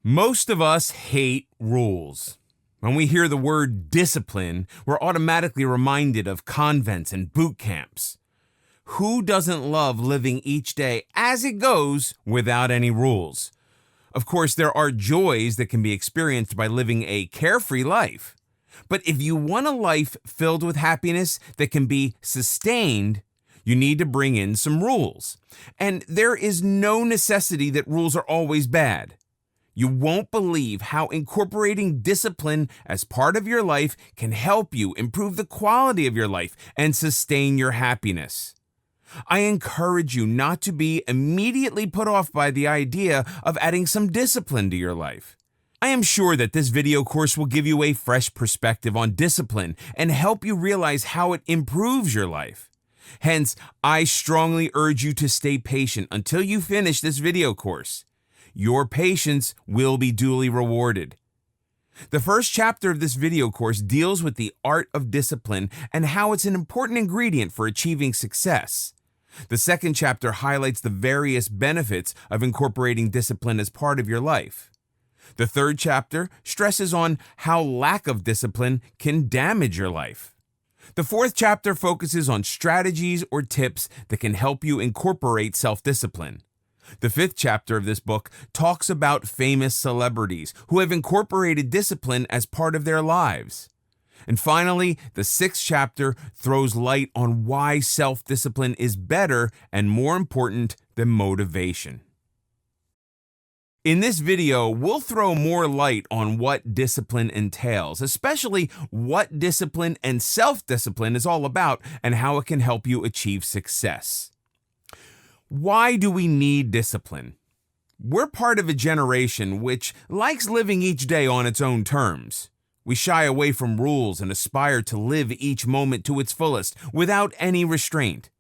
Most of us hate rules. When we hear the word discipline, we're automatically reminded of convents and boot camps. Who doesn't love living each day as it goes without any rules? Of course, there are joys that can be experienced by living a carefree life. But if you want a life filled with happiness that can be sustained, you need to bring in some rules. And there is no necessity that rules are always bad. You won't believe how incorporating discipline as part of your life can help you improve the quality of your life and sustain your happiness. I encourage you not to be immediately put off by the idea of adding some discipline to your life. I am sure that this video course will give you a fresh perspective on discipline and help you realize how it improves your life. Hence, I strongly urge you to stay patient until you finish this video course. Your patience will be duly rewarded. The first chapter of this video course deals with the art of discipline and how it's an important ingredient for achieving success. The second chapter highlights the various benefits of incorporating discipline as part of your life. The third chapter stresses on how lack of discipline can damage your life. The fourth chapter focuses on strategies or tips that can help you incorporate self-discipline. The fifth chapter of this book talks about famous celebrities who have incorporated discipline as part of their lives. And finally, the sixth chapter throws light on why self-discipline is better and more important than motivation. In this video, we'll throw more light on what discipline entails, especially what discipline and self-discipline is all about and how it can help you achieve success. Why do we need discipline? We're part of a generation which likes living each day on its own terms. We shy away from rules and aspire to live each moment to its fullest without any restraint.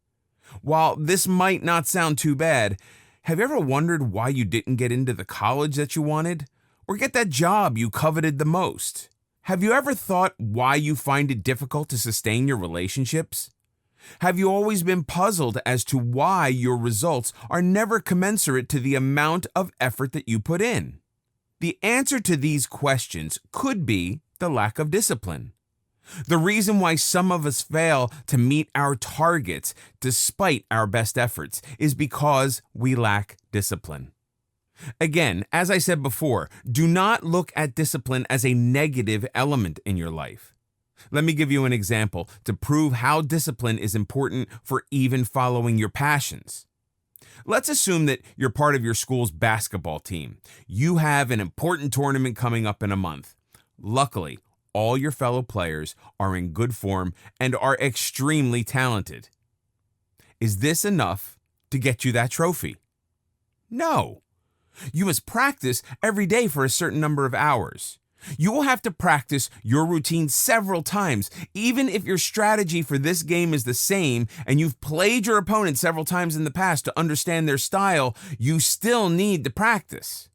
While this might not sound too bad, have you ever wondered why you didn't get into the college that you wanted or get that job you coveted the most? Have you ever thought why you find it difficult to sustain your relationships? Have you always been puzzled as to why your results are never commensurate to the amount of effort that you put in? The answer to these questions could be the lack of discipline. The reason why some of us fail to meet our targets despite our best efforts is because we lack discipline. Again, as I said before, do not look at discipline as a negative element in your life. Let me give you an example to prove how discipline is important for even following your passions. Let's assume that you're part of your school's basketball team. You have an important tournament coming up in a month. Luckily, all your fellow players are in good form and are extremely talented. Is this enough to get you that trophy? No. You must practice every day for a certain number of hours. You will have to practice your routine several times. Even if your strategy for this game is the same and you've played your opponent several times in the past to understand their style, you still need to practice.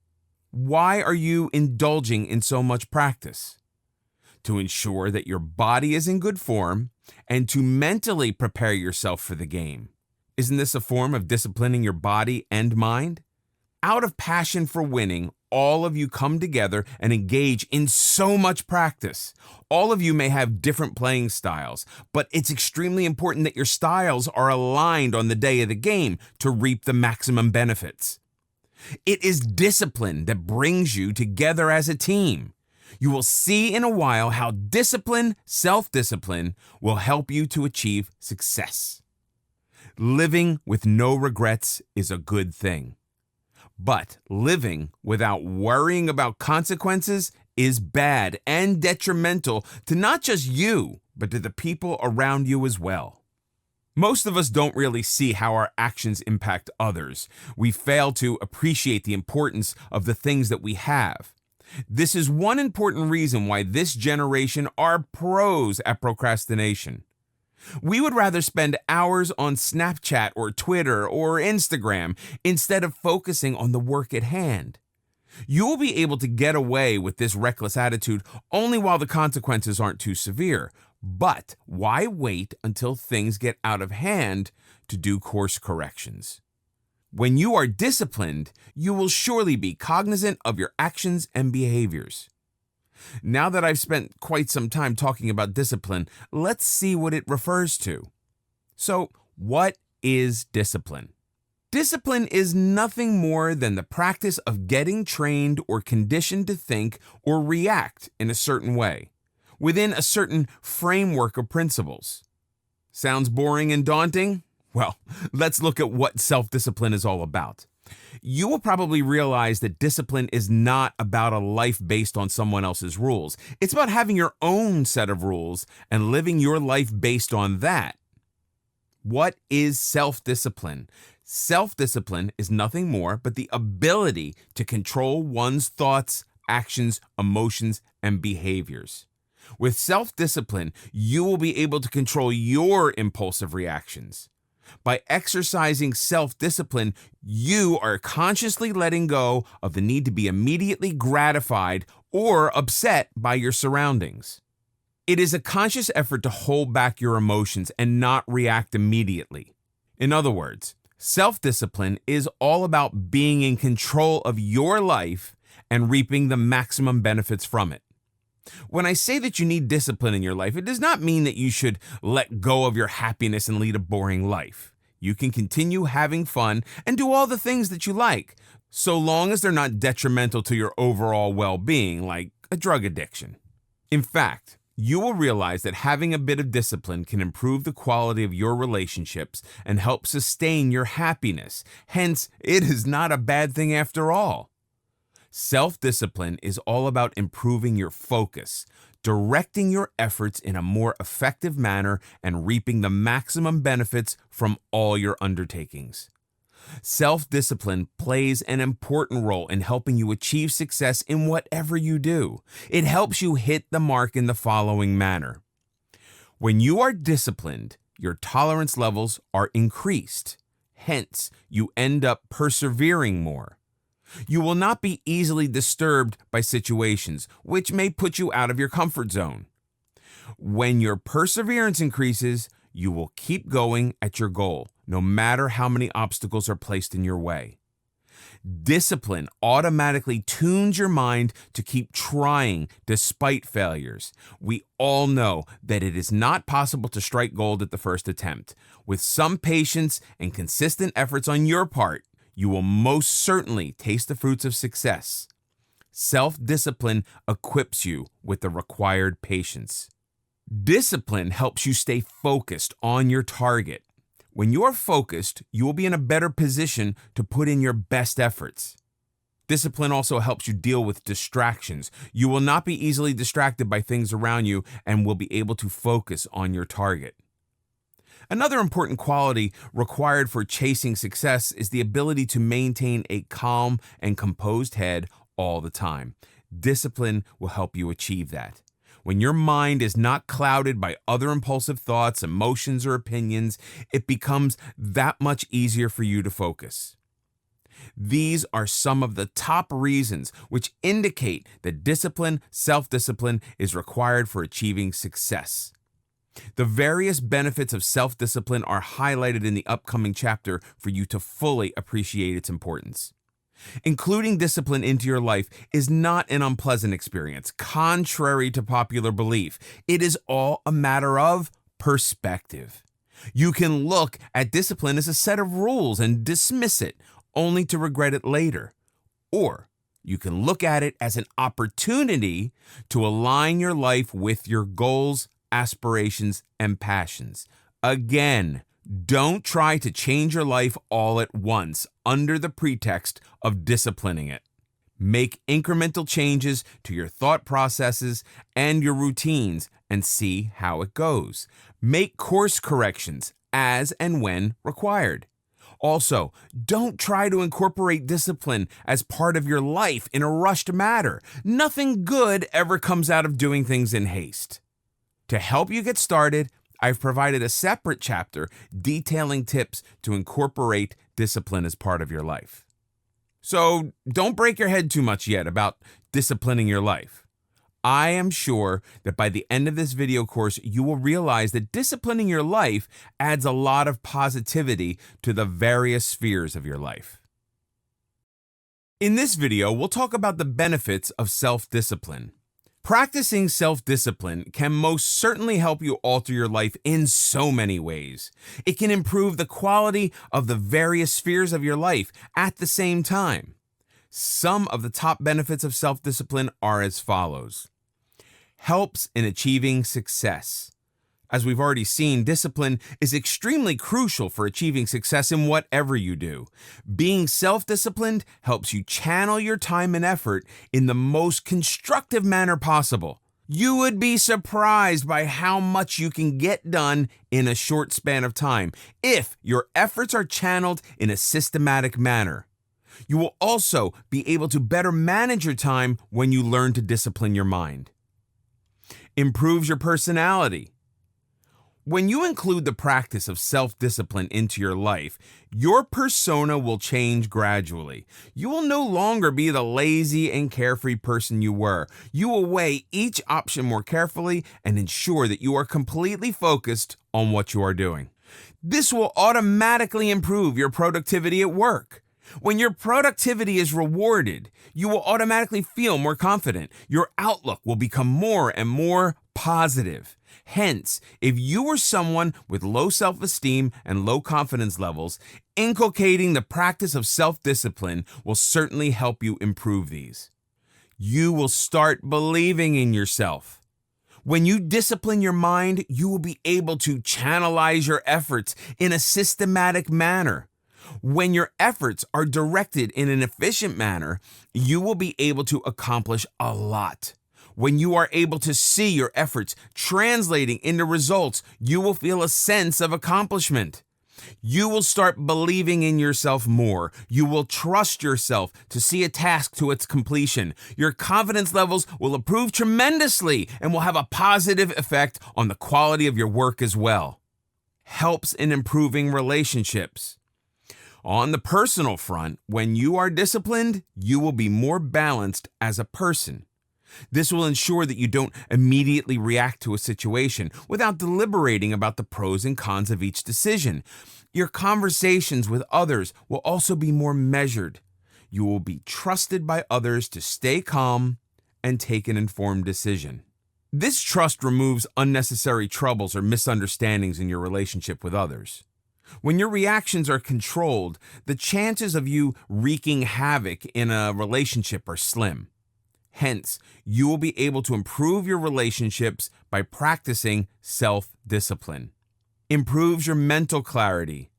Why are you indulging in so much practice? To ensure that your body is in good form and to mentally prepare yourself for the game. Isn't this a form of disciplining your body and mind? Out of passion for winning, all of you come together and engage in so much practice. All of you may have different playing styles, but it's extremely important that your styles are aligned on the day of the game to reap the maximum benefits. It is discipline that brings you together as a team. You will see in a while how discipline, self-discipline, will help you to achieve success. Living with no regrets is a good thing. But living without worrying about consequences is bad and detrimental to not just you, but to the people around you as well. Most of us don't really see how our actions impact others. We fail to appreciate the importance of the things that we have. This is one important reason why this generation are pros at procrastination. We would rather spend hours on Snapchat or Twitter or Instagram instead of focusing on the work at hand. You will be able to get away with this reckless attitude only while the consequences aren't too severe. But why wait until things get out of hand to do course corrections? When you are disciplined, you will surely be cognizant of your actions and behaviors. Now that I've spent quite some time talking about discipline, let's see what it refers to. So, what is discipline? Discipline is nothing more than the practice of getting trained or conditioned to think or react in a certain way, within a certain framework of principles. Sounds boring and daunting? Well, let's look at what self-discipline is all about. You will probably realize that discipline is not about a life based on someone else's rules. It's about having your own set of rules and living your life based on that. What is self-discipline? Self-discipline is nothing more but the ability to control one's thoughts, actions, emotions, and behaviors. With self-discipline, you will be able to control your impulsive reactions. By exercising self-discipline, you are consciously letting go of the need to be immediately gratified or upset by your surroundings. It is a conscious effort to hold back your emotions and not react immediately. In other words, self-discipline is all about being in control of your life and reaping the maximum benefits from it. When I say that you need discipline in your life, it does not mean that you should let go of your happiness and lead a boring life. You can continue having fun and do all the things that you like, so long as they're not detrimental to your overall well-being, like a drug addiction. In fact, you will realize that having a bit of discipline can improve the quality of your relationships and help sustain your happiness. Hence, it is not a bad thing after all. Self-discipline is all about improving your focus, directing your efforts in a more effective manner, and reaping the maximum benefits from all your undertakings. Self-discipline plays an important role in helping you achieve success in whatever you do. It helps you hit the mark in the following manner. When you are disciplined, your tolerance levels are increased. Hence, you end up persevering more. You will not be easily disturbed by situations, which may put you out of your comfort zone. When your perseverance increases, you will keep going at your goal, no matter how many obstacles are placed in your way. Discipline automatically tunes your mind to keep trying despite failures. We all know that it is not possible to strike gold at the first attempt. With some patience and consistent efforts on your part, you will most certainly taste the fruits of success. Self-discipline equips you with the required patience. Discipline helps you stay focused on your target. When you're focused, you will be in a better position to put in your best efforts. Discipline also helps you deal with distractions. You will not be easily distracted by things around you and will be able to focus on your target. Another important quality required for chasing success is the ability to maintain a calm and composed head all the time. Discipline will help you achieve that. When your mind is not clouded by other impulsive thoughts, emotions, or opinions, it becomes that much easier for you to focus. These are some of the top reasons which indicate that discipline, self-discipline, is required for achieving success. The various benefits of self-discipline are highlighted in the upcoming chapter for you to fully appreciate its importance. Including discipline into your life is not an unpleasant experience, contrary to popular belief. It is all a matter of perspective. You can look at discipline as a set of rules and dismiss it, only to regret it later. Or you can look at it as an opportunity to align your life with your goals, aspirations, and passions. Again, don't try to change your life all at once under the pretext of disciplining it. Make incremental changes to your thought processes and your routines and see how it goes. Make course corrections as and when required. Also, don't try to incorporate discipline as part of your life in a rushed manner. Nothing good ever comes out of doing things in haste. To help you get started, I've provided a separate chapter detailing tips to incorporate discipline as part of your life. So don't break your head too much yet about disciplining your life. I am sure that by the end of this video course, you will realize that disciplining your life adds a lot of positivity to the various spheres of your life. In this video, we'll talk about the benefits of self-discipline. Practicing self-discipline can most certainly help you alter your life in so many ways. It can improve the quality of the various spheres of your life at the same time. Some of the top benefits of self-discipline are as follows. Helps in achieving success. As we've already seen, discipline is extremely crucial for achieving success in whatever you do. Being self-disciplined helps you channel your time and effort in the most constructive manner possible. You would be surprised by how much you can get done in a short span of time if your efforts are channeled in a systematic manner. You will also be able to better manage your time when you learn to discipline your mind. Improves your personality. When you include the practice of self-discipline into your life, your persona will change gradually. You will no longer be the lazy and carefree person you were. You will weigh each option more carefully and ensure that you are completely focused on what you are doing. This will automatically improve your productivity at work. When your productivity is rewarded, you will automatically feel more confident. Your outlook will become more and more positive. Hence, if you were someone with low self-esteem and low confidence levels, inculcating the practice of self-discipline will certainly help you improve these. You will start believing in yourself. When you discipline your mind, you will be able to channelize your efforts in a systematic manner. When your efforts are directed in an efficient manner, you will be able to accomplish a lot. When you are able to see your efforts translating into results, you will feel a sense of accomplishment. You will start believing in yourself more. You will trust yourself to see a task to its completion. Your confidence levels will improve tremendously and will have a positive effect on the quality of your work as well. Helps in improving relationships. On the personal front, when you are disciplined, you will be more balanced as a person. This will ensure that you don't immediately react to a situation without deliberating about the pros and cons of each decision. Your conversations with others will also be more measured. You will be trusted by others to stay calm and take an informed decision. This trust removes unnecessary troubles or misunderstandings in your relationship with others. When your reactions are controlled, the chances of you wreaking havoc in a relationship are slim. Hence, you will be able to improve your relationships by practicing self-discipline. Improves your mental clarity.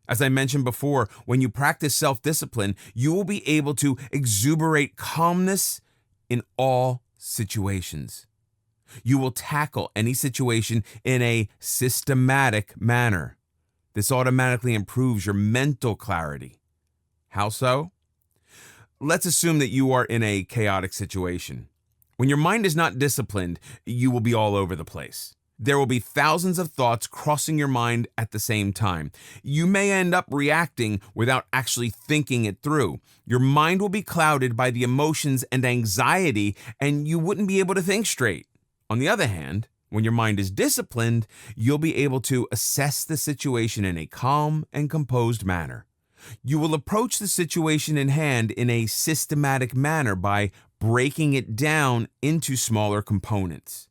As I mentioned before, when you practice self-discipline, you will be able to exuberate calmness in all situations. You will tackle any situation in a systematic manner. This automatically improves your mental clarity. How so? Let's assume that you are in a chaotic situation. When your mind is not disciplined, you will be all over the place. There will be thousands of thoughts crossing your mind at the same time. You may end up reacting without actually thinking it through. Your mind will be clouded by the emotions and anxiety, and you wouldn't be able to think straight. On the other hand, when your mind is disciplined, you'll be able to assess the situation in a calm and composed manner. You will approach the situation in hand in a systematic manner by breaking it down into smaller components.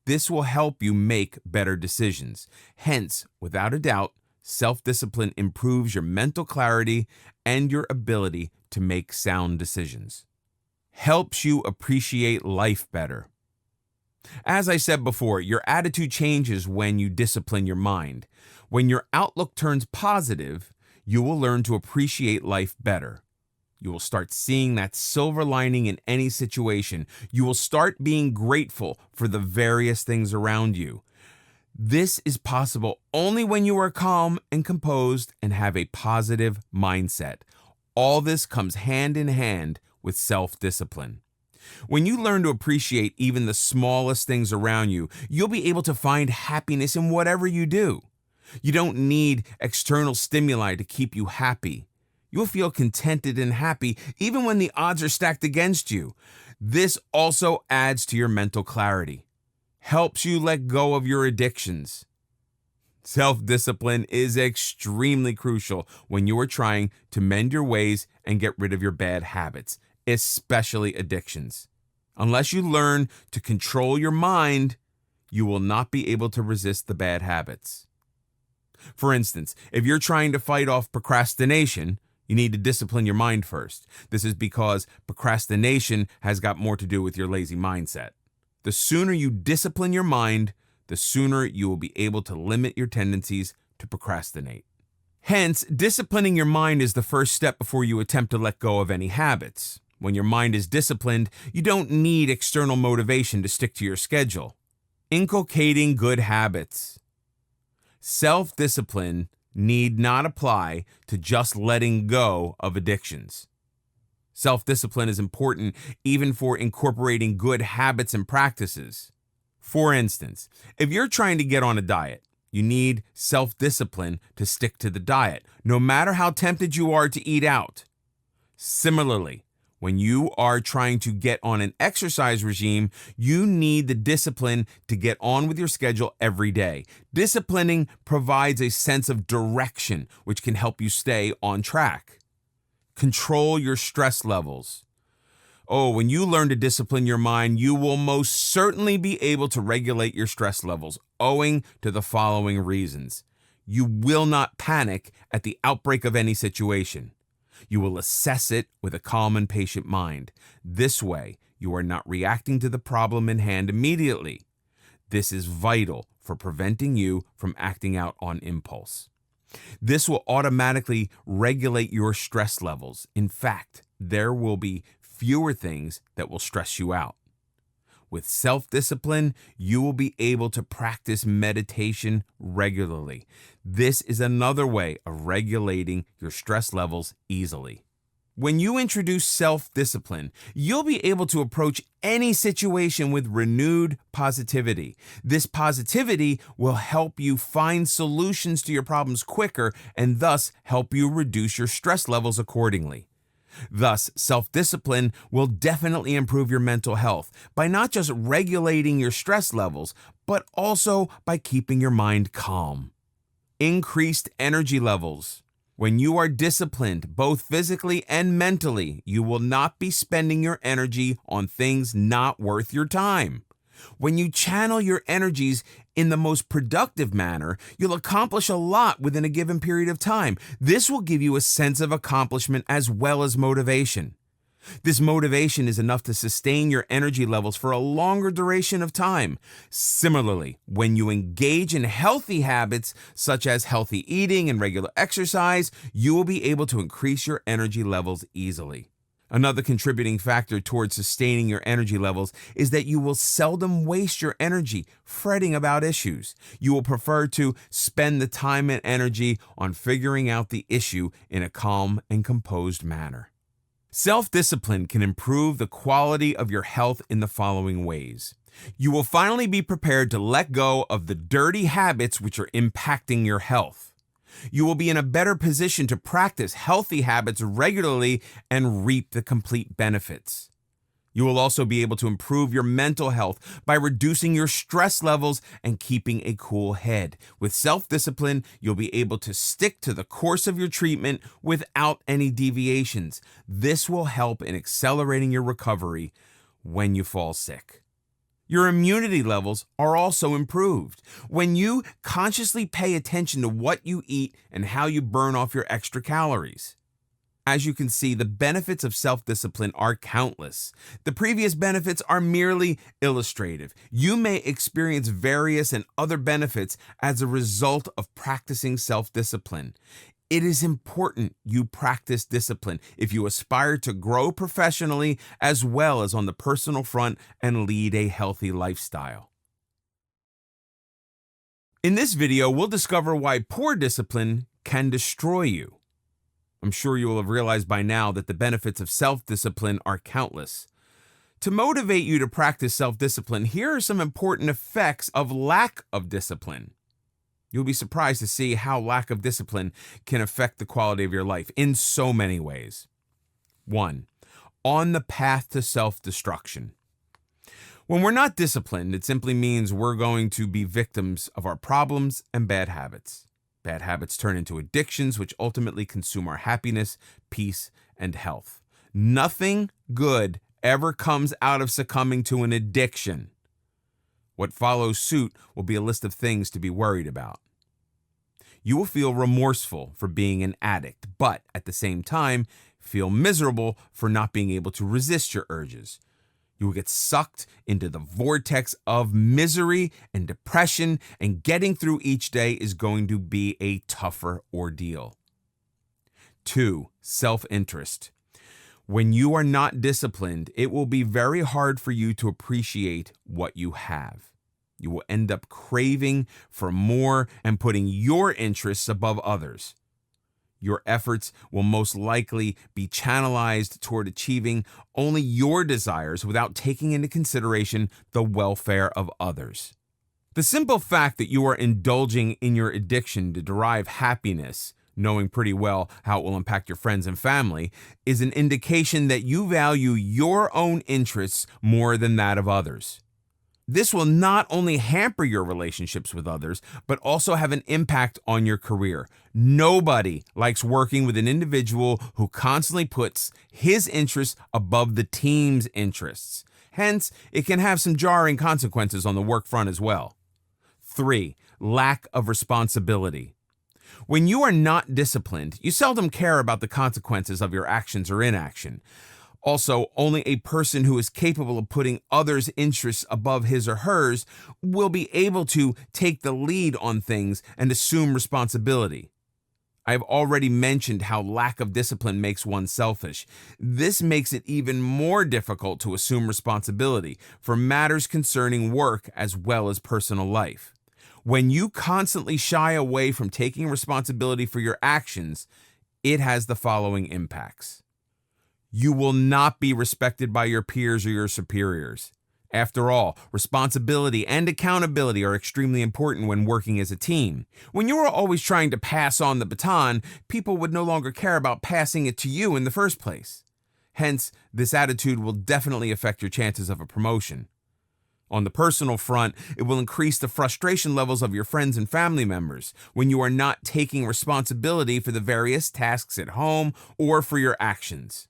This will help you make better decisions. Hence, without a doubt, self-discipline improves your mental clarity and your ability to make sound decisions. Helps you appreciate life better. As I said before, your attitude changes when you discipline your mind. When your outlook turns positive, you will learn to appreciate life better. You will start seeing that silver lining in any situation. You will start being grateful for the various things around you. This is possible only when you are calm and composed and have a positive mindset. All this comes hand in hand with self-discipline. When you learn to appreciate even the smallest things around you, you'll be able to find happiness in whatever you do. You don't need external stimuli to keep you happy. You'll feel contented and happy even when the odds are stacked against you. This also adds to your mental clarity, helps you let go of your addictions. Self-discipline is extremely crucial when you are trying to mend your ways and get rid of your bad habits, especially addictions. Unless you learn to control your mind, you will not be able to resist the bad habits. For instance, if you're trying to fight off procrastination, you need to discipline your mind first. This is because procrastination has got more to do with your lazy mindset. The sooner you discipline your mind, the sooner you will be able to limit your tendencies to procrastinate. Hence, disciplining your mind is the first step before you attempt to let go of any habits. When your mind is disciplined, you don't need external motivation to stick to your schedule. Inculcating good habits. Self-discipline need not apply to just letting go of addictions. Self-discipline is important even for incorporating good habits and practices. For instance, if you're trying to get on a diet, you need self-discipline to stick to the diet, no matter how tempted you are to eat out. Similarly, when you are trying to get on an exercise regime, you need the discipline to get on with your schedule every day. Disciplining provides a sense of direction, which can help you stay on track. Control your stress levels. When you learn to discipline your mind, you will most certainly be able to regulate your stress levels, owing to the following reasons. You will not panic at the outbreak of any situation. You will assess it with a calm and patient mind. This way, you are not reacting to the problem in hand immediately. This is vital for preventing you from acting out on impulse. This will automatically regulate your stress levels. In fact, there will be fewer things that will stress you out. With self-discipline, you will be able to practice meditation regularly. This is another way of regulating your stress levels easily. When you introduce self-discipline, you'll be able to approach any situation with renewed positivity. This positivity will help you find solutions to your problems quicker and thus help you reduce your stress levels accordingly. Thus, self-discipline will definitely improve your mental health by not just regulating your stress levels, but also by keeping your mind calm. Increased energy levels. When you are disciplined, both physically and mentally, you will not be spending your energy on things not worth your time. When you channel your energies in the most productive manner, you'll accomplish a lot within a given period of time. This will give you a sense of accomplishment as well as motivation. This motivation is enough to sustain your energy levels for a longer duration of time. Similarly, when you engage in healthy habits such as healthy eating and regular exercise, you will be able to increase your energy levels easily. Another contributing factor towards sustaining your energy levels is that you will seldom waste your energy fretting about issues. You will prefer to spend the time and energy on figuring out the issue in a calm and composed manner. Self-discipline can improve the quality of your health in the following ways. You will finally be prepared to let go of the dirty habits which are impacting your health. You will be in a better position to practice healthy habits regularly and reap the complete benefits. You will also be able to improve your mental health by reducing your stress levels and keeping a cool head. With self-discipline, you'll be able to stick to the course of your treatment without any deviations. This will help in accelerating your recovery when you fall sick. Your immunity levels are also improved. When you consciously pay attention to what you eat and how you burn off your extra calories. As you can see, the benefits of self-discipline are countless. The previous benefits are merely illustrative. You may experience various and other benefits as a result of practicing self-discipline. It is important you practice discipline if you aspire to grow professionally as well as on the personal front and lead a healthy lifestyle. In this video, we'll discover why poor discipline can destroy you. I'm sure you will have realized by now that the benefits of self-discipline are countless. To motivate you to practice self-discipline, here are some important effects of lack of discipline. You'll be surprised to see how lack of discipline can affect the quality of your life in so many ways. 1. on the path to self-destruction. When we're not disciplined, it simply means we're going to be victims of our problems and bad habits. Bad habits turn into addictions, which ultimately consume our happiness, peace, and health. Nothing good ever comes out of succumbing to an addiction. What follows suit will be a list of things to be worried about. You will feel remorseful for being an addict, but at the same time, feel miserable for not being able to resist your urges. You will get sucked into the vortex of misery and depression, and getting through each day is going to be a tougher ordeal. 2. Self-interest. When you are not disciplined, it will be very hard for you to appreciate what you have. You will end up craving for more and putting your interests above others. Your efforts will most likely be channelized toward achieving only your desires without taking into consideration the welfare of others. The simple fact that you are indulging in your addiction to derive happiness, knowing pretty well how it will impact your friends and family, is an indication that you value your own interests more than that of others. This will not only hamper your relationships with others, but also have an impact on your career. Nobody likes working with an individual who constantly puts his interests above the team's interests. Hence, it can have some jarring consequences on the work front as well. 3. Lack of responsibility. When you are not disciplined, you seldom care about the consequences of your actions or inaction. Also, only a person who is capable of putting others' interests above his or hers will be able to take the lead on things and assume responsibility. I have already mentioned how lack of discipline makes one selfish. This makes it even more difficult to assume responsibility for matters concerning work as well as personal life. When you constantly shy away from taking responsibility for your actions, it has the following impacts. You will not be respected by your peers or your superiors. After all, responsibility and accountability are extremely important when working as a team. When you are always trying to pass on the baton, people would no longer care about passing it to you in the first place. Hence, this attitude will definitely affect your chances of a promotion. On the personal front, it will increase the frustration levels of your friends and family members when you are not taking responsibility for the various tasks at home or for your actions.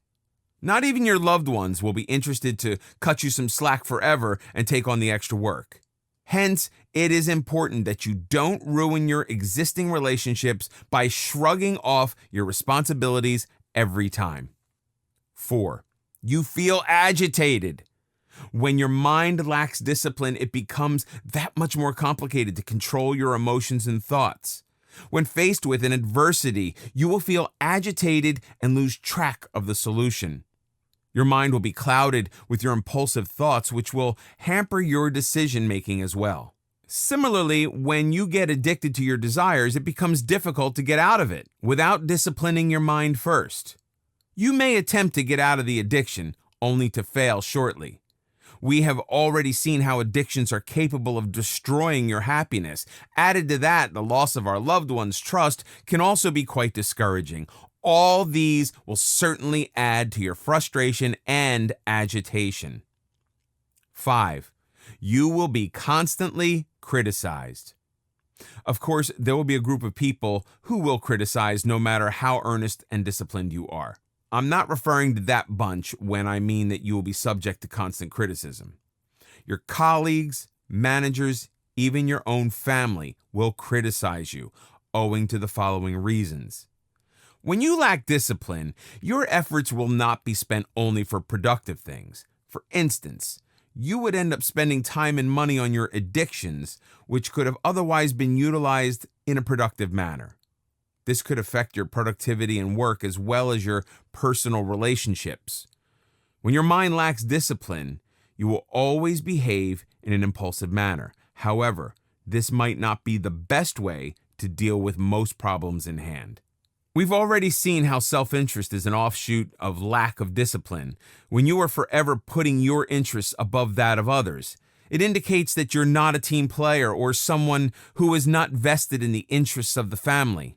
Not even your loved ones will be interested to cut you some slack forever and take on the extra work. Hence, it is important that you don't ruin your existing relationships by shrugging off your responsibilities every time. 4. You feel agitated. When your mind lacks discipline, it becomes that much more complicated to control your emotions and thoughts. When faced with an adversity, you will feel agitated and lose track of the solution. Your mind will be clouded with your impulsive thoughts, which will hamper your decision-making as well. Similarly, when you get addicted to your desires, it becomes difficult to get out of it without disciplining your mind first. You may attempt to get out of the addiction, only to fail shortly. We have already seen how addictions are capable of destroying your happiness. Added to that, the loss of our loved ones' trust can also be quite discouraging. All these will certainly add to your frustration and agitation. 5. You will be constantly criticized. Of course, there will be a group of people who will criticize no matter how earnest and disciplined you are. I'm not referring to that bunch when I mean that you will be subject to constant criticism. Your colleagues, managers, even your own family will criticize you, owing to the following reasons. When you lack discipline, your efforts will not be spent only for productive things. For instance, you would end up spending time and money on your addictions, which could have otherwise been utilized in a productive manner. This could affect your productivity and work as well as your personal relationships. When your mind lacks discipline, you will always behave in an impulsive manner. However, this might not be the best way to deal with most problems in hand. We've already seen how self-interest is an offshoot of lack of discipline. When you are forever putting your interests above that of others, it indicates that you're not a team player or someone who is not vested in the interests of the family.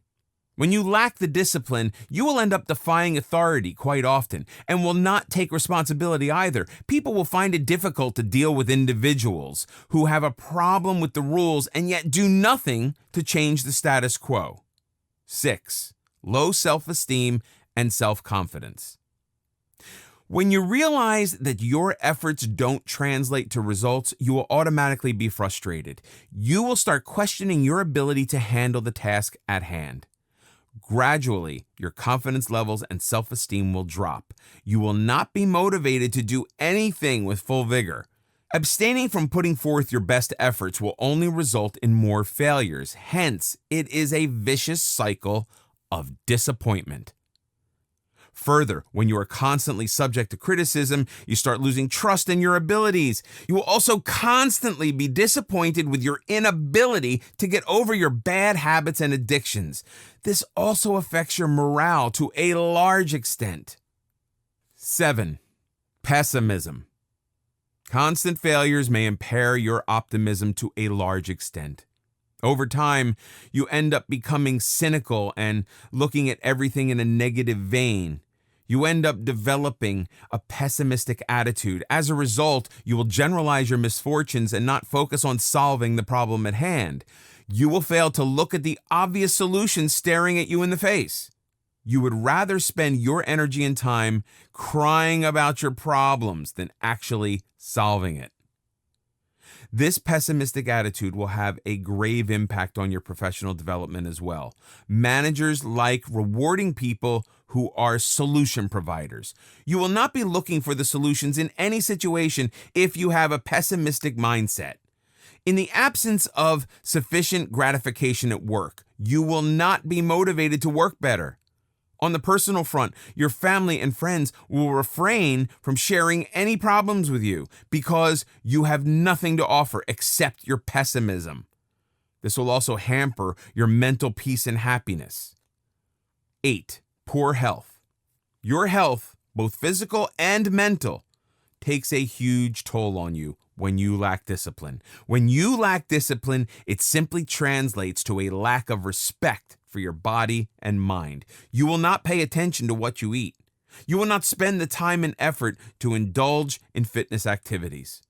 When you lack the discipline, you will end up defying authority quite often and will not take responsibility either. People will find it difficult to deal with individuals who have a problem with the rules and yet do nothing to change the status quo. 6. Low self-esteem and self-confidence. When you realize that your efforts don't translate to results, you will automatically be frustrated. You will start questioning your ability to handle the task at hand. Gradually, your confidence levels and self-esteem will drop. You will not be motivated to do anything with full vigor. Abstaining from putting forth your best efforts will only result in more failures. Hence, it is a vicious cycle of disappointment. Further, when you are constantly subject to criticism, you start losing trust in your abilities. You will also constantly be disappointed with your inability to get over your bad habits and addictions. This also affects your morale to a large extent. 7. Pessimism. Constant failures may impair your optimism to a large extent. Over time, you end up becoming cynical and looking at everything in a negative vein. You end up developing a pessimistic attitude. As a result, you will generalize your misfortunes and not focus on solving the problem at hand. You will fail to look at the obvious solutions staring at you in the face. You would rather spend your energy and time crying about your problems than actually solving it. This pessimistic attitude will have a grave impact on your professional development as well. Managers like rewarding people who are solution providers. You will not be looking for the solutions in any situation if you have a pessimistic mindset. In the absence of sufficient gratification at work, you will not be motivated to work better. On the personal front, your family and friends will refrain from sharing any problems with you because you have nothing to offer except your pessimism. This will also hamper your mental peace and happiness. 8. Poor health. Your health, both physical and mental, takes a huge toll on you when you lack discipline. When you lack discipline, it simply translates to a lack of respect for your body and mind. You will not pay attention to what you eat. You will not spend the time and effort to indulge in fitness activities.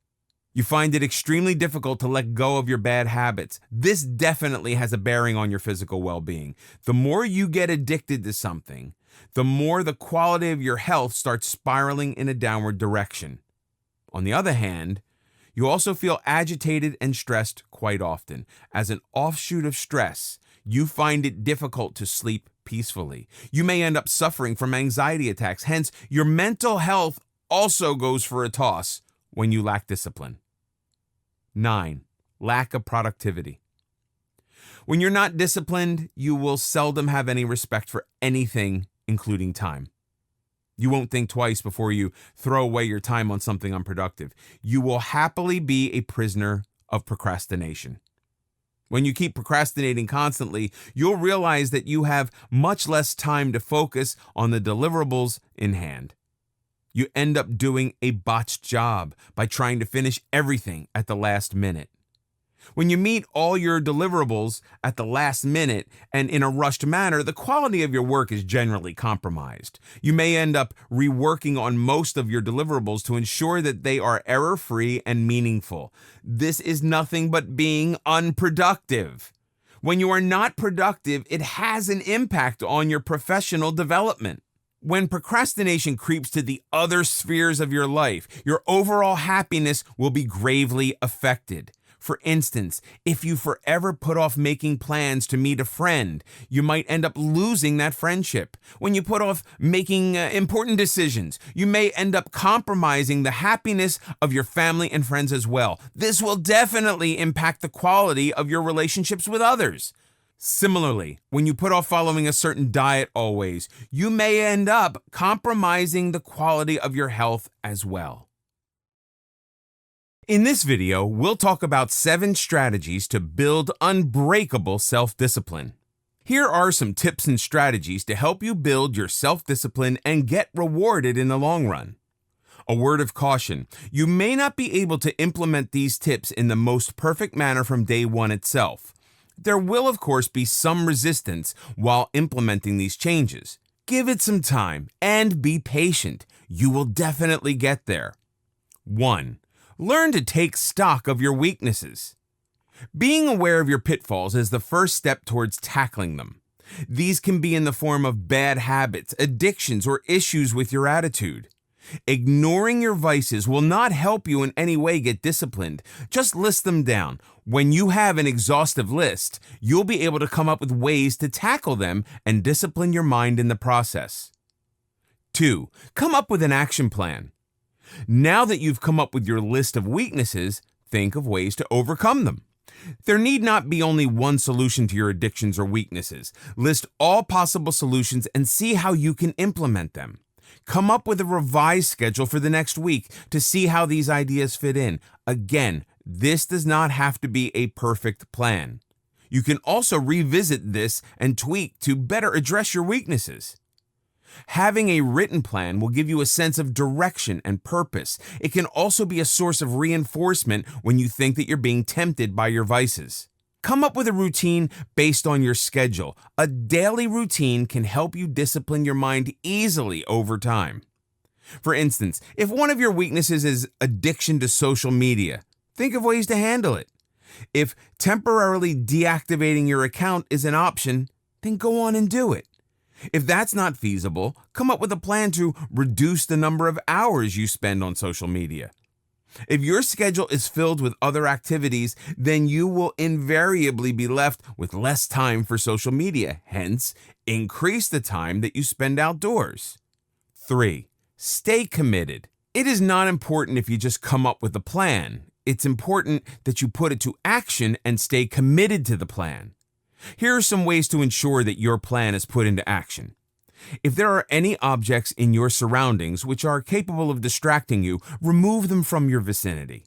You find it extremely difficult to let go of your bad habits. This definitely has a bearing on your physical well-being. The more you get addicted to something, the more the quality of your health starts spiraling in a downward direction. On the other hand, you also feel agitated and stressed quite often. As an offshoot of stress, you find it difficult to sleep peacefully. You may end up suffering from anxiety attacks. Hence, your mental health also goes for a toss when you lack discipline. 9. Lack of productivity. When you're not disciplined, you will seldom have any respect for anything, including time. You won't think twice before you throw away your time on something unproductive. You will happily be a prisoner of procrastination. When you keep procrastinating constantly, you'll realize that you have much less time to focus on the deliverables in hand. You end up doing a botched job by trying to finish everything at the last minute. When you meet all your deliverables at the last minute and in a rushed manner, the quality of your work is generally compromised. You may end up reworking on most of your deliverables to ensure that they are error-free and meaningful. This is nothing but being unproductive. When you are not productive, it has an impact on your professional development. When procrastination creeps to the other spheres of your life, your overall happiness will be gravely affected. For instance, if you forever put off making plans to meet a friend, you might end up losing that friendship. When you put off making important decisions, you may end up compromising the happiness of your family and friends as well. This will definitely impact the quality of your relationships with others. Similarly, when you put off following a certain diet always, you may end up compromising the quality of your health as well. In this video, we'll talk about 7 strategies to build unbreakable self-discipline. Here are some tips and strategies to help you build your self-discipline and get rewarded in the long run. A word of caution, you may not be able to implement these tips in the most perfect manner from day one itself. There will, of course, be some resistance while implementing these changes. Give it some time and be patient. You will definitely get there. 1. Learn to take stock of your weaknesses. Being aware of your pitfalls is the first step towards tackling them. These can be in the form of bad habits, addictions, or issues with your attitude. Ignoring your vices will not help you in any way get disciplined. Just list them down. When you have an exhaustive list, you'll be able to come up with ways to tackle them and discipline your mind in the process. 2. Come up with an action plan. Now that you've come up with your list of weaknesses, think of ways to overcome them. There need not be only one solution to your addictions or weaknesses. List all possible solutions and see how you can implement them. Come up with a revised schedule for the next week to see how these ideas fit in. Again, this does not have to be a perfect plan. You can also revisit this and tweak to better address your weaknesses. Having a written plan will give you a sense of direction and purpose. It can also be a source of reinforcement when you think that you're being tempted by your vices. Come up with a routine based on your schedule. A daily routine can help you discipline your mind easily over time. For instance, if one of your weaknesses is addiction to social media, think of ways to handle it. If temporarily deactivating your account is an option, then go on and do it. If that's not feasible, come up with a plan to reduce the number of hours you spend on social media. If your schedule is filled with other activities, then you will invariably be left with less time for social media. Hence, increase the time that you spend outdoors. 3. Stay committed. It is not important if you just come up with a plan. It's important that you put it to action and stay committed to the plan. Here are some ways to ensure that your plan is put into action. If there are any objects in your surroundings which are capable of distracting you, remove them from your vicinity.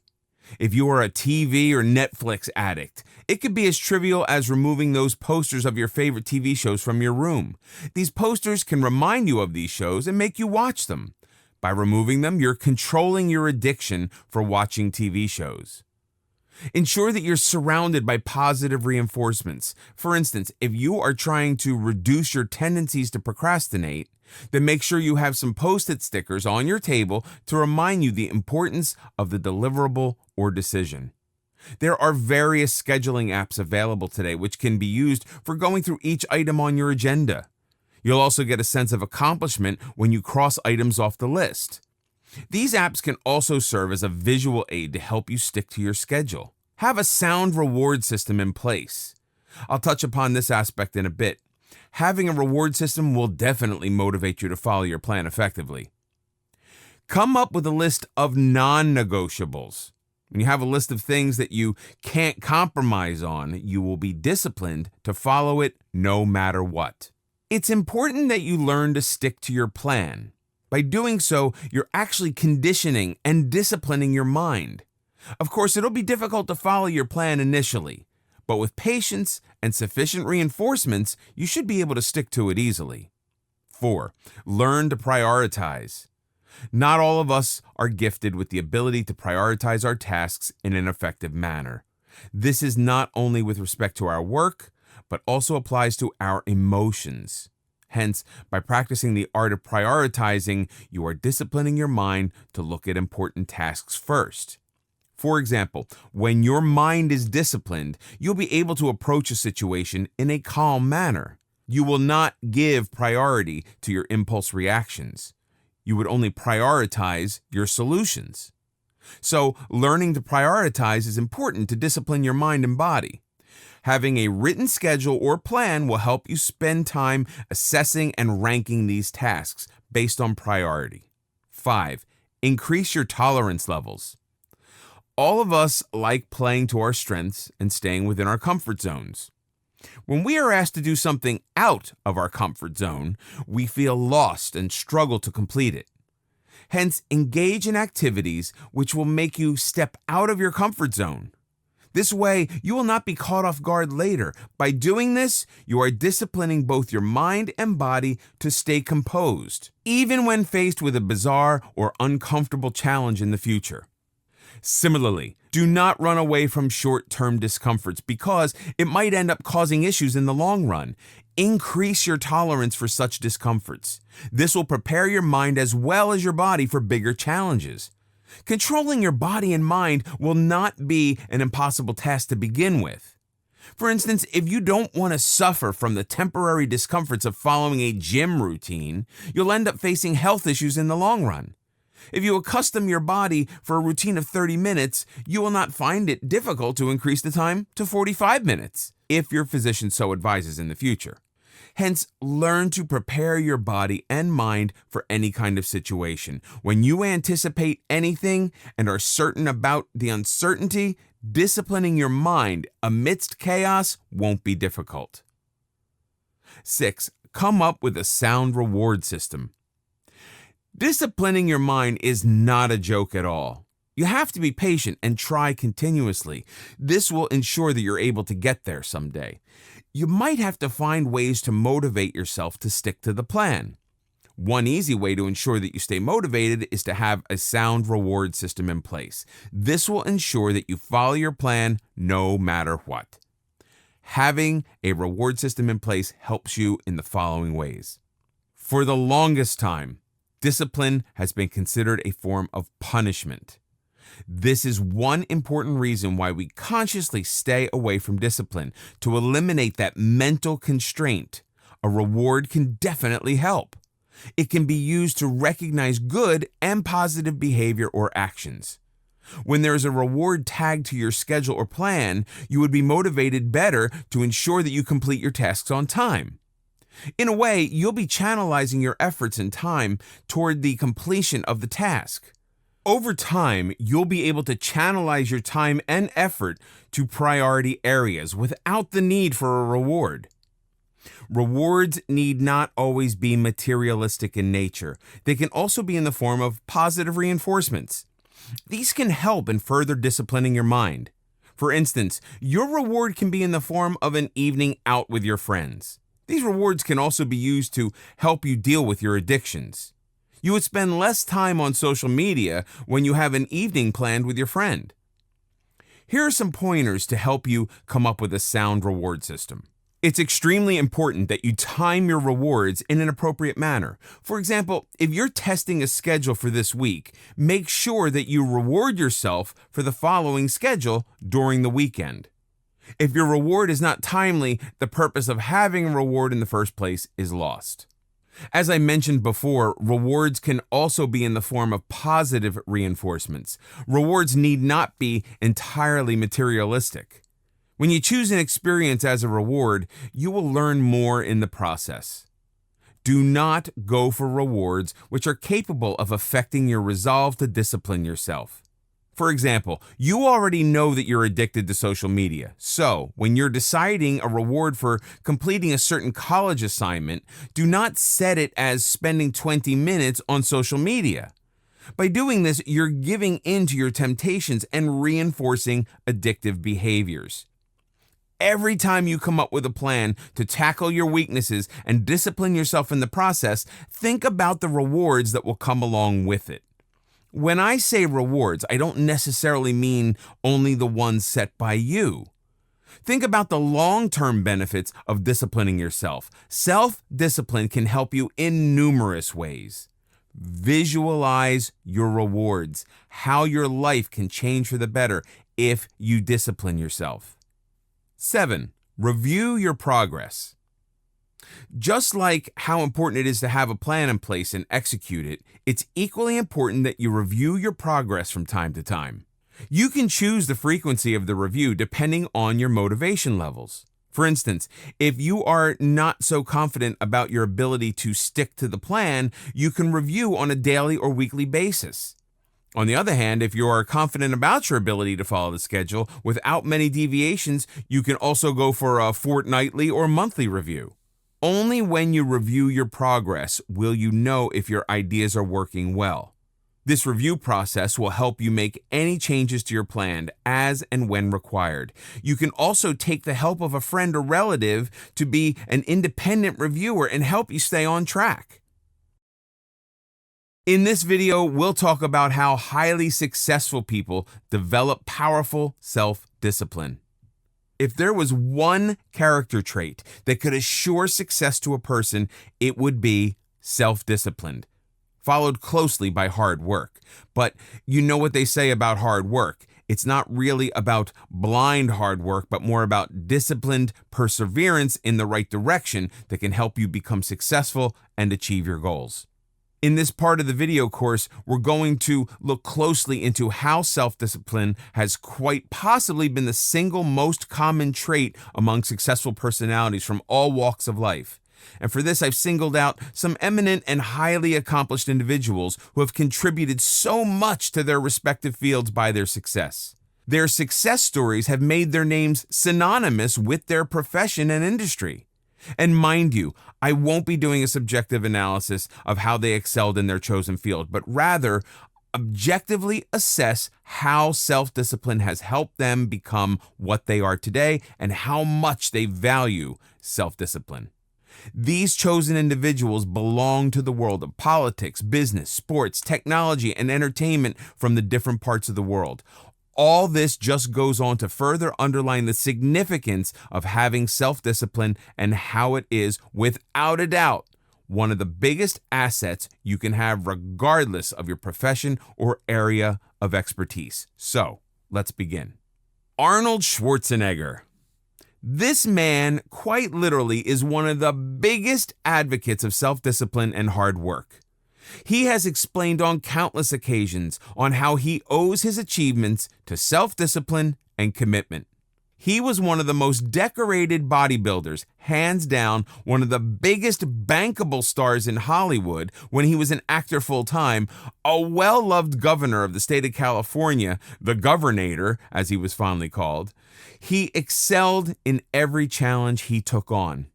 If you are a TV or Netflix addict, it could be as trivial as removing those posters of your favorite TV shows from your room. These posters can remind you of these shows and make you watch them. By removing them, you're controlling your addiction for watching TV shows. Ensure that you're surrounded by positive reinforcements. For instance, if you are trying to reduce your tendencies to procrastinate, then make sure you have some Post-it stickers on your table to remind you the importance of the deliverable or decision. There are various scheduling apps available today which can be used for going through each item on your agenda. You'll also get a sense of accomplishment when you cross items off the list. These apps can also serve as a visual aid to help you stick to your schedule. Have a sound reward system in place. I'll touch upon this aspect in a bit. Having a reward system will definitely motivate you to follow your plan effectively. Come up with a list of non-negotiables. When you have a list of things that you can't compromise on, you will be disciplined to follow it no matter what. It's important that you learn to stick to your plan. By doing so, you're actually conditioning and disciplining your mind. Of course, it'll be difficult to follow your plan initially, but with patience and sufficient reinforcements, you should be able to stick to it easily. 4. Learn to prioritize. Not all of us are gifted with the ability to prioritize our tasks in an effective manner. This is not only with respect to our work, but also applies to our emotions. Hence, by practicing the art of prioritizing, you are disciplining your mind to look at important tasks first. For example, when your mind is disciplined, you'll be able to approach a situation in a calm manner. You will not give priority to your impulse reactions. You would only prioritize your solutions. So, learning to prioritize is important to discipline your mind and body. Having a written schedule or plan will help you spend time assessing and ranking these tasks based on priority. 5. Increase your tolerance levels. All of us like playing to our strengths and staying within our comfort zones. When we are asked to do something out of our comfort zone, we feel lost and struggle to complete it. Hence, engage in activities which will make you step out of your comfort zone. This way, you will not be caught off guard later. By doing this, you are disciplining both your mind and body to stay composed, even when faced with a bizarre or uncomfortable challenge in the future. Similarly, do not run away from short-term discomforts because it might end up causing issues in the long run. Increase your tolerance for such discomforts. This will prepare your mind as well as your body for bigger challenges. Controlling your body and mind will not be an impossible task to begin with. For instance, if you don't want to suffer from the temporary discomforts of following a gym routine, you'll end up facing health issues in the long run. If you accustom your body for a routine of 30 minutes, you will not find it difficult to increase the time to 45 minutes, if your physician so advises in the future. Hence, learn to prepare your body and mind for any kind of situation. When you anticipate anything and are certain about the uncertainty, disciplining your mind amidst chaos won't be difficult. 6. Come up with a sound reward system. Disciplining your mind is not a joke at all. You have to be patient and try continuously. This will ensure that you're able to get there someday. You might have to find ways to motivate yourself to stick to the plan. One easy way to ensure that you stay motivated is to have a sound reward system in place. This will ensure that you follow your plan no matter what. Having a reward system in place helps you in the following ways. For the longest time, discipline has been considered a form of punishment. This is one important reason why we consciously stay away from discipline. To eliminate that mental constraint, a reward can definitely help. It can be used to recognize good and positive behavior or actions. When there is a reward tagged to your schedule or plan, you would be motivated better to ensure that you complete your tasks on time. In a way, you'll be channelizing your efforts and time toward the completion of the task. Over time, you'll be able to channelize your time and effort to priority areas without the need for a reward. Rewards need not always be materialistic in nature. They can also be in the form of positive reinforcements. These can help in further disciplining your mind. For instance, your reward can be in the form of an evening out with your friends. These rewards can also be used to help you deal with your addictions. You would spend less time on social media when you have an evening planned with your friend. Here are some pointers to help you come up with a sound reward system. It's extremely important that you time your rewards in an appropriate manner. For example, if you're testing a schedule for this week, make sure that you reward yourself for the following schedule during the weekend. If your reward is not timely, the purpose of having a reward in the first place is lost. As I mentioned before, rewards can also be in the form of positive reinforcements. Rewards need not be entirely materialistic. When you choose an experience as a reward, you will learn more in the process. Do not go for rewards which are capable of affecting your resolve to discipline yourself. For example, you already know that you're addicted to social media. So, when you're deciding a reward for completing a certain college assignment, do not set it as spending 20 minutes on social media. By doing this, you're giving in to your temptations and reinforcing addictive behaviors. Every time you come up with a plan to tackle your weaknesses and discipline yourself in the process, think about the rewards that will come along with it. When I say rewards, I don't necessarily mean only the ones set by you. Think about the long-term benefits of disciplining yourself. Self-discipline can help you in numerous ways. Visualize your rewards, how your life can change for the better if you discipline yourself. 7. Review your progress. Just like how important it is to have a plan in place and execute it, it's equally important that you review your progress from time to time. You can choose the frequency of the review depending on your motivation levels. For instance, if you are not so confident about your ability to stick to the plan, you can review on a daily or weekly basis. On the other hand, if you are confident about your ability to follow the schedule without many deviations, you can also go for a fortnightly or monthly review. Only when you review your progress will you know if your ideas are working well. This review process will help you make any changes to your plan as and when required. You can also take the help of a friend or relative to be an independent reviewer and help you stay on track. In this video, we'll talk about how highly successful people develop powerful self-discipline. If there was one character trait that could assure success to a person, it would be self-disciplined, followed closely by hard work. But you know what they say about hard work. It's not really about blind hard work, but more about disciplined perseverance in the right direction that can help you become successful and achieve your goals. In this part of the video course, we're going to look closely into how self-discipline has quite possibly been the single most common trait among successful personalities from all walks of life. And for this, I've singled out some eminent and highly accomplished individuals who have contributed so much to their respective fields by their success. Their success stories have made their names synonymous with their profession and industry. And mind you, I won't be doing a subjective analysis of how they excelled in their chosen field, but rather objectively assess how self-discipline has helped them become what they are today and how much they value self-discipline. These chosen individuals belong to the world of politics, business, sports, technology, and entertainment from the different parts of the world. All this just goes on to further underline the significance of having self-discipline and how it is, without a doubt, one of the biggest assets you can have regardless of your profession or area of expertise. So, let's begin. Arnold Schwarzenegger. This man, quite literally, is one of the biggest advocates of self-discipline and hard work. He has explained on countless occasions on how he owes his achievements to self-discipline and commitment. He was one of the most decorated bodybuilders, hands down one of the biggest bankable stars in Hollywood when he was an actor full-time, a well-loved governor of the state of California, the Governator, as he was fondly called. He excelled in every challenge he took on.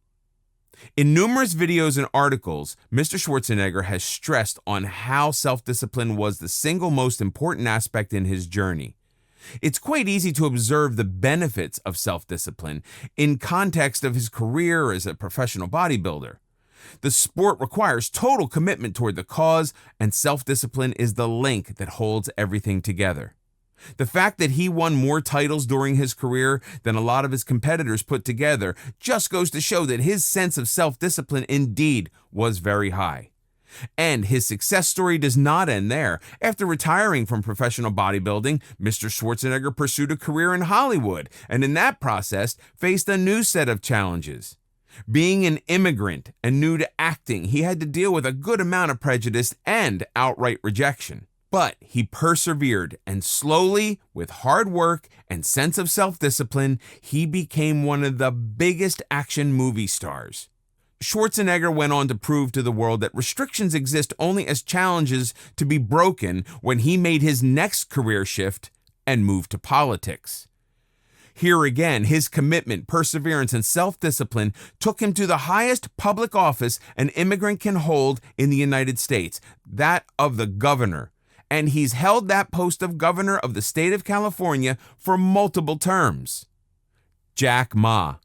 In numerous videos and articles, Mr. Schwarzenegger has stressed on how self-discipline was the single most important aspect in his journey. It's quite easy to observe the benefits of self-discipline in context of his career as a professional bodybuilder. The sport requires total commitment toward the cause, and self-discipline is the link that holds everything together. The fact that he won more titles during his career than a lot of his competitors put together just goes to show that his sense of self-discipline indeed was very high. And his success story does not end there. After retiring from professional bodybuilding, Mr. Schwarzenegger pursued a career in Hollywood, and in that process faced a new set of challenges. Being an immigrant and new to acting, he had to deal with a good amount of prejudice and outright rejection. But he persevered, and slowly, with hard work and sense of self-discipline, he became one of the biggest action movie stars. Schwarzenegger went on to prove to the world that restrictions exist only as challenges to be broken when he made his next career shift and moved to politics. Here again, his commitment, perseverance, and self-discipline took him to the highest public office an immigrant can hold in the United States, that of the governor. And he's held that post of governor of the state of California for multiple terms. Jack Ma.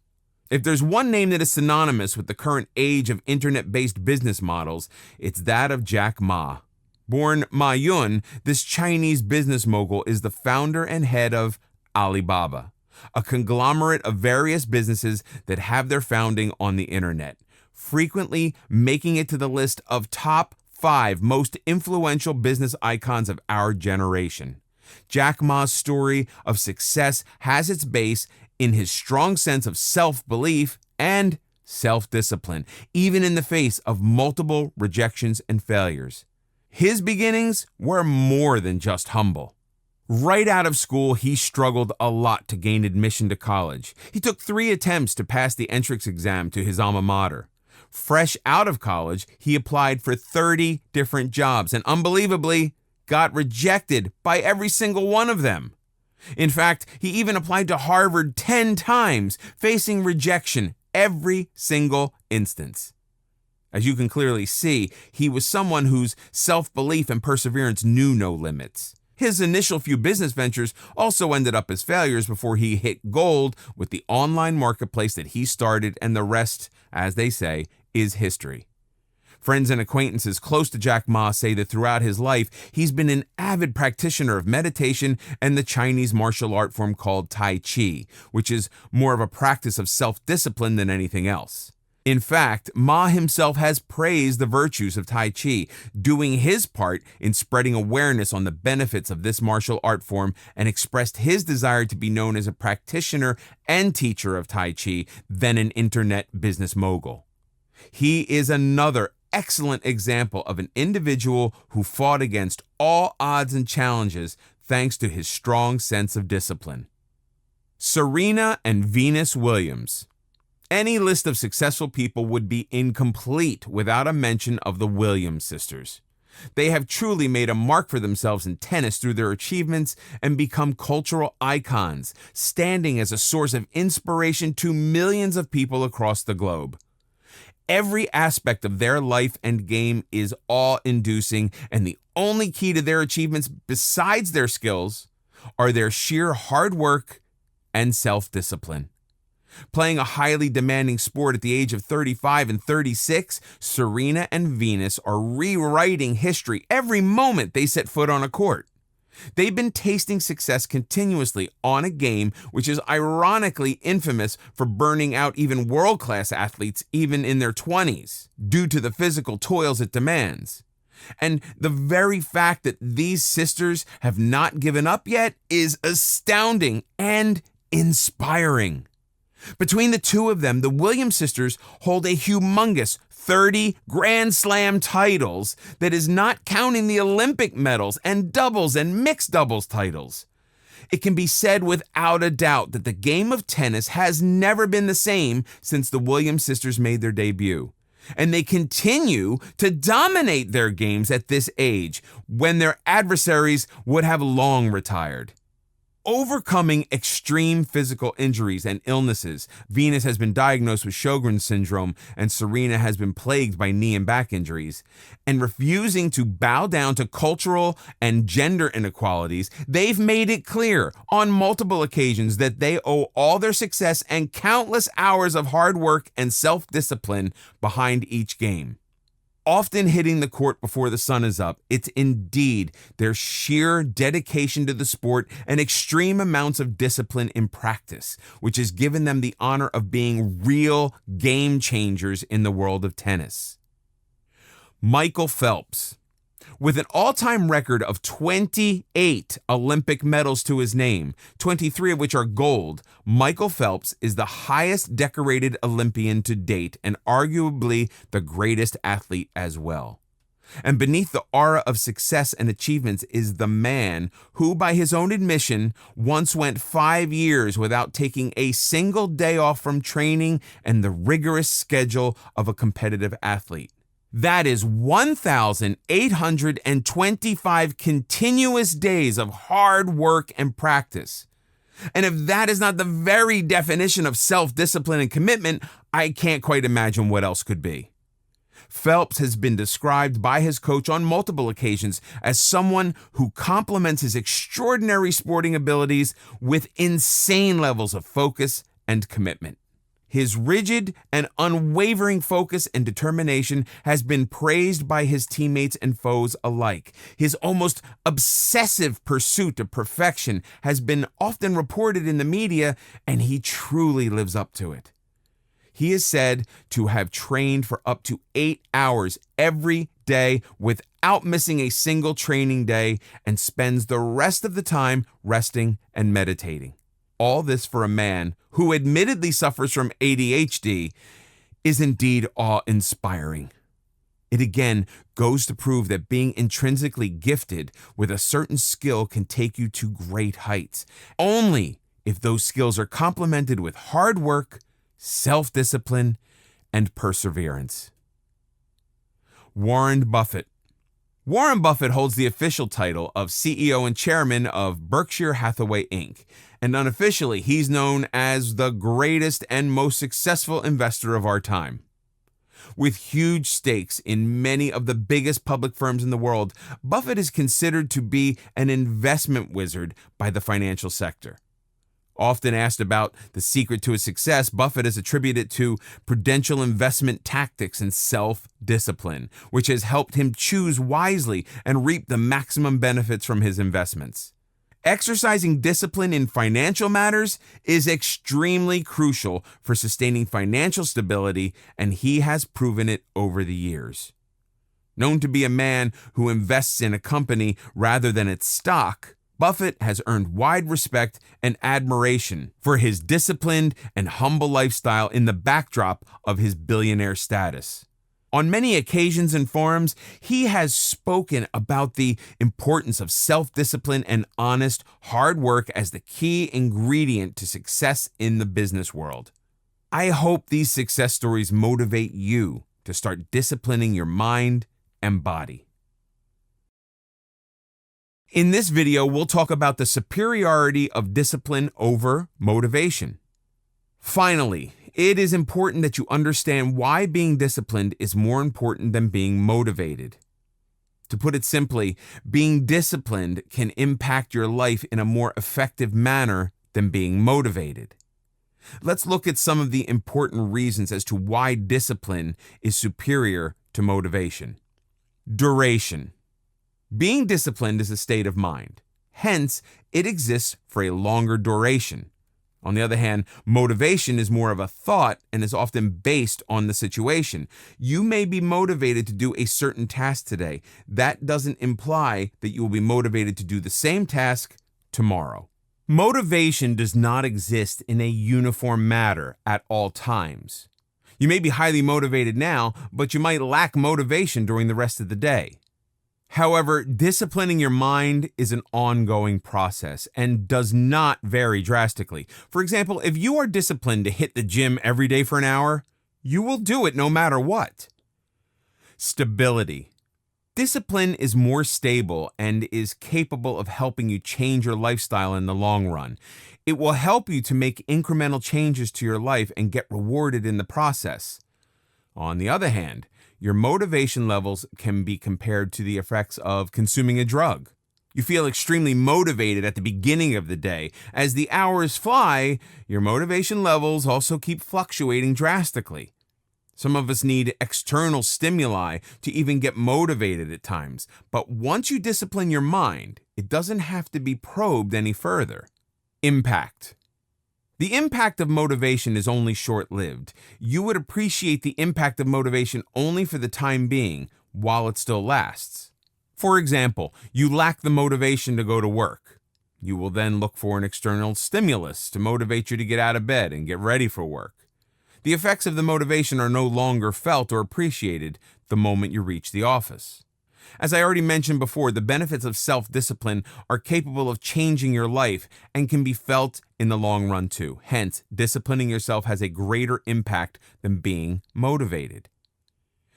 If there's one name that is synonymous with the current age of internet-based business models, it's that of Jack Ma. Born Ma Yun, this Chinese business mogul is the founder and head of Alibaba, a conglomerate of various businesses that have their founding on the internet, frequently making it to the list of top 5 most influential business icons of our generation. Jack Ma's story of success has its base in his strong sense of self-belief and self-discipline, even in the face of multiple rejections and failures. His beginnings were more than just humble. Right out of school, he struggled a lot to gain admission to college. He took 3 attempts to pass the entrance exam to his alma mater. Fresh out of college, he applied for 30 different jobs and unbelievably got rejected by every single one of them. In fact, he even applied to Harvard 10 times, facing rejection every single instance. As you can clearly see, he was someone whose self-belief and perseverance knew no limits. His initial few business ventures also ended up as failures before he hit gold with the online marketplace that he started, and the rest, as they say, is history. Friends and acquaintances close to Jack Ma say that throughout his life, he's been an avid practitioner of meditation and the Chinese martial art form called Tai Chi, which is more of a practice of self-discipline than anything else. In fact, Ma himself has praised the virtues of Tai Chi, doing his part in spreading awareness on the benefits of this martial art form, and expressed his desire to be known as a practitioner and teacher of Tai Chi than an internet business mogul. He is another excellent example of an individual who fought against all odds and challenges thanks to his strong sense of discipline. Serena and Venus Williams. Any list of successful people would be incomplete without a mention of the Williams sisters. They have truly made a mark for themselves in tennis through their achievements and become cultural icons, standing as a source of inspiration to millions of people across the globe. Every aspect of their life and game is awe-inducing, and the only key to their achievements besides their skills are their sheer hard work and self-discipline. Playing a highly demanding sport at the age of 35 and 36, Serena and Venus are rewriting history every moment they set foot on a court. They've been tasting success continuously on a game which is ironically infamous for burning out even world-class athletes even in their 20s due to the physical toils it demands. And the very fact that these sisters have not given up yet is astounding and inspiring. Between the two of them, the Williams sisters hold a humongous 30 Grand Slam titles that is not counting the Olympic medals and doubles and mixed doubles titles. It can be said without a doubt that the game of tennis has never been the same since the Williams sisters made their debut. And they continue to dominate their games at this age when their adversaries would have long retired. Overcoming extreme physical injuries and illnesses, Venus has been diagnosed with Sjogren's syndrome and Serena has been plagued by knee and back injuries. And refusing to bow down to cultural and gender inequalities, they've made it clear on multiple occasions that they owe all their success and countless hours of hard work and self-discipline behind each game. Often hitting the court before the sun is up, it's indeed their sheer dedication to the sport and extreme amounts of discipline in practice, which has given them the honor of being real game changers in the world of tennis. Michael Phelps. With an all-time record of 28 Olympic medals to his name, 23 of which are gold, Michael Phelps is the highest decorated Olympian to date and arguably the greatest athlete as well. And beneath the aura of success and achievements is the man who, by his own admission, once went 5 years without taking a single day off from training and the rigorous schedule of a competitive athlete. That is 1,825 continuous days of hard work and practice. And if that is not the very definition of self-discipline and commitment, I can't quite imagine what else could be. Phelps has been described by his coach on multiple occasions as someone who complements his extraordinary sporting abilities with insane levels of focus and commitment. His rigid and unwavering focus and determination has been praised by his teammates and foes alike. His almost obsessive pursuit of perfection has been often reported in the media, and he truly lives up to it. He is said to have trained for up to 8 hours every day without missing a single training day and spends the rest of the time resting and meditating. All this for a man who admittedly suffers from ADHD is indeed awe-inspiring. It again goes to prove that being intrinsically gifted with a certain skill can take you to great heights, only if those skills are complemented with hard work, self-discipline, and perseverance. Warren Buffett. Warren Buffett holds the official title of CEO and chairman of Berkshire Hathaway, Inc., and unofficially, he's known as the greatest and most successful investor of our time. With huge stakes in many of the biggest public firms in the world, Buffett is considered to be an investment wizard by the financial sector. Often asked about the secret to his success, Buffett has attributed it to prudential investment tactics and self-discipline, which has helped him choose wisely and reap the maximum benefits from his investments. Exercising discipline in financial matters is extremely crucial for sustaining financial stability, and he has proven it over the years. Known to be a man who invests in a company rather than its stock, Buffett has earned wide respect and admiration for his disciplined and humble lifestyle in the backdrop of his billionaire status. On many occasions and forums, he has spoken about the importance of self-discipline and honest, hard work as the key ingredient to success in the business world. I hope these success stories motivate you to start disciplining your mind and body. In this video, we'll talk about the superiority of discipline over motivation. Finally, it is important that you understand why being disciplined is more important than being motivated. To put it simply, being disciplined can impact your life in a more effective manner than being motivated. Let's look at some of the important reasons as to why discipline is superior to motivation. Duration. Being disciplined is a state of mind. Hence, it exists for a longer duration. On the other hand, motivation is more of a thought and is often based on the situation. You may be motivated to do a certain task today. That doesn't imply that you will be motivated to do the same task tomorrow. Motivation does not exist in a uniform manner at all times. You may be highly motivated now, but you might lack motivation during the rest of the day. However, disciplining your mind is an ongoing process and does not vary drastically. For example, if you are disciplined to hit the gym every day for an hour, you will do it no matter what. Stability. Discipline is more stable and is capable of helping you change your lifestyle in the long run. It will help you to make incremental changes to your life and get rewarded in the process. On the other hand, your motivation levels can be compared to the effects of consuming a drug. You feel extremely motivated at the beginning of the day. As the hours fly, your motivation levels also keep fluctuating drastically. Some of us need external stimuli to even get motivated at times. But once you discipline your mind, it doesn't have to be probed any further. Impact. The impact of motivation is only short-lived. You would appreciate the impact of motivation only for the time being, while it still lasts. For example, you lack the motivation to go to work. You will then look for an external stimulus to motivate you to get out of bed and get ready for work. The effects of the motivation are no longer felt or appreciated the moment you reach the office. As I already mentioned before, the benefits of self-discipline are capable of changing your life and can be felt in the long run too. Hence, disciplining yourself has a greater impact than being motivated.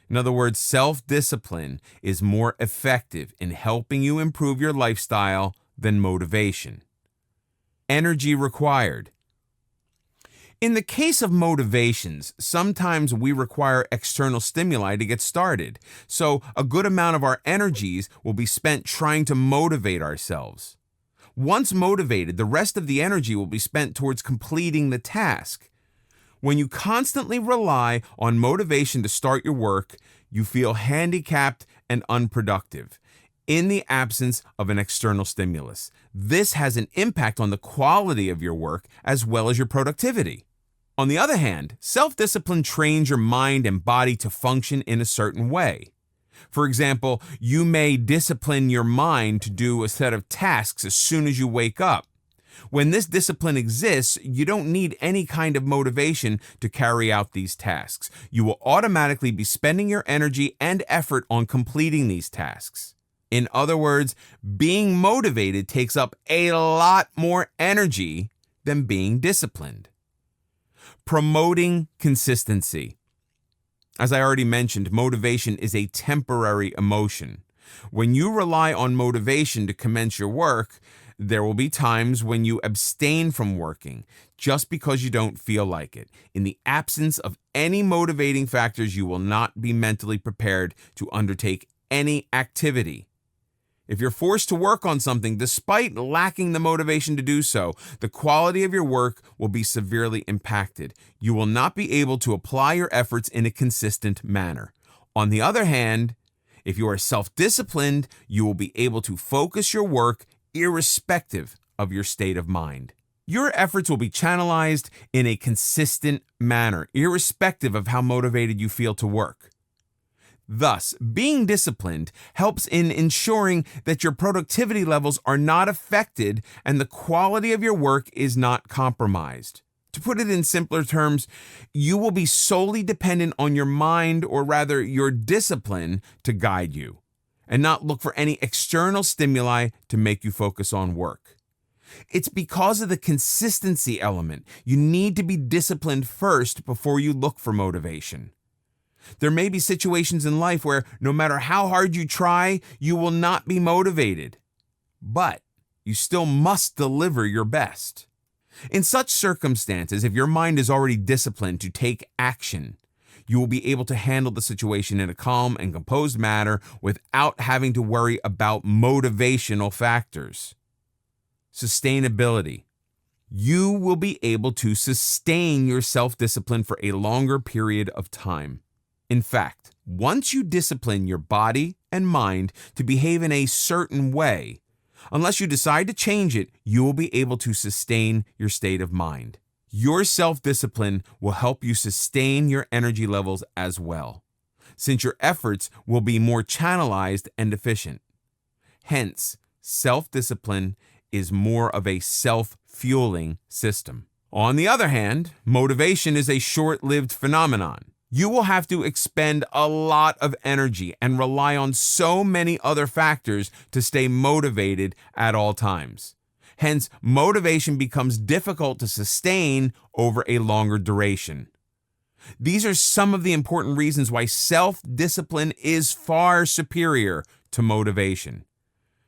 In other words, self-discipline is more effective in helping you improve your lifestyle than motivation. Energy required. In the case of motivations, sometimes we require external stimuli to get started, so a good amount of our energies will be spent trying to motivate ourselves. Once motivated, the rest of the energy will be spent towards completing the task. When you constantly rely on motivation to start your work, you feel handicapped and unproductive in the absence of an external stimulus. This has an impact on the quality of your work as well as your productivity. On the other hand, self-discipline trains your mind and body to function in a certain way. For example, you may discipline your mind to do a set of tasks as soon as you wake up. When this discipline exists, you don't need any kind of motivation to carry out these tasks. You will automatically be spending your energy and effort on completing these tasks. In other words, being motivated takes up a lot more energy than being disciplined. Promoting consistency. As I already mentioned, motivation is a temporary emotion. When you rely on motivation to commence your work, there will be times when you abstain from working just because you don't feel like it. In the absence of any motivating factors, you will not be mentally prepared to undertake any activity. If you're forced to work on something despite lacking the motivation to do so, the quality of your work will be severely impacted. You will not be able to apply your efforts in a consistent manner. On the other hand, if you are self-disciplined, you will be able to focus your work irrespective of your state of mind. Your efforts will be channelized in a consistent manner, irrespective of how motivated you feel to work. Thus, being disciplined helps in ensuring that your productivity levels are not affected and the quality of your work is not compromised. To put it in simpler terms, you will be solely dependent on your mind, or rather your discipline, to guide you, and not look for any external stimuli to make you focus on work. It's because of the consistency element. You need to be disciplined first before you look for motivation. There may be situations in life where no matter how hard you try, you will not be motivated, but you still must deliver your best. In such circumstances, if your mind is already disciplined to take action, you will be able to handle the situation in a calm and composed manner without having to worry about motivational factors. Sustainability. You will be able to sustain your self-discipline for a longer period of time. In fact, once you discipline your body and mind to behave in a certain way, unless you decide to change it, you will be able to sustain your state of mind. Your self-discipline will help you sustain your energy levels as well, since your efforts will be more channelized and efficient. Hence, self-discipline is more of a self-fueling system. On the other hand, motivation is a short-lived phenomenon. You will have to expend a lot of energy and rely on so many other factors to stay motivated at all times. Hence, motivation becomes difficult to sustain over a longer duration. These are some of the important reasons why self-discipline is far superior to motivation.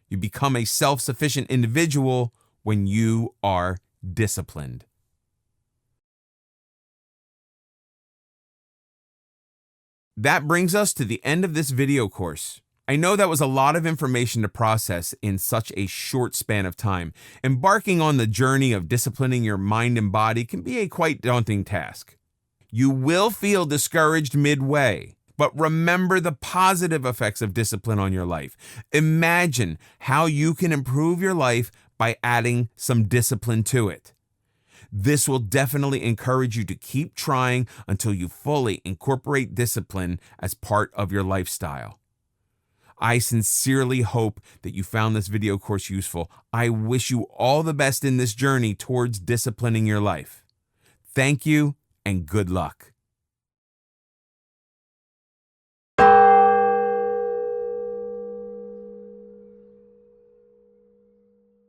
You become a self-sufficient individual when you are disciplined. That brings us to the end of this video course. I know that was a lot of information to process in such a short span of time. Embarking on the journey of disciplining your mind and body can be a quite daunting task. You will feel discouraged midway, but remember the positive effects of discipline on your life. Imagine how you can improve your life by adding some discipline to it. This will definitely encourage you to keep trying until you fully incorporate discipline as part of your lifestyle. I sincerely hope that you found this video course useful. I wish you all the best in this journey towards disciplining your life. Thank you and good luck.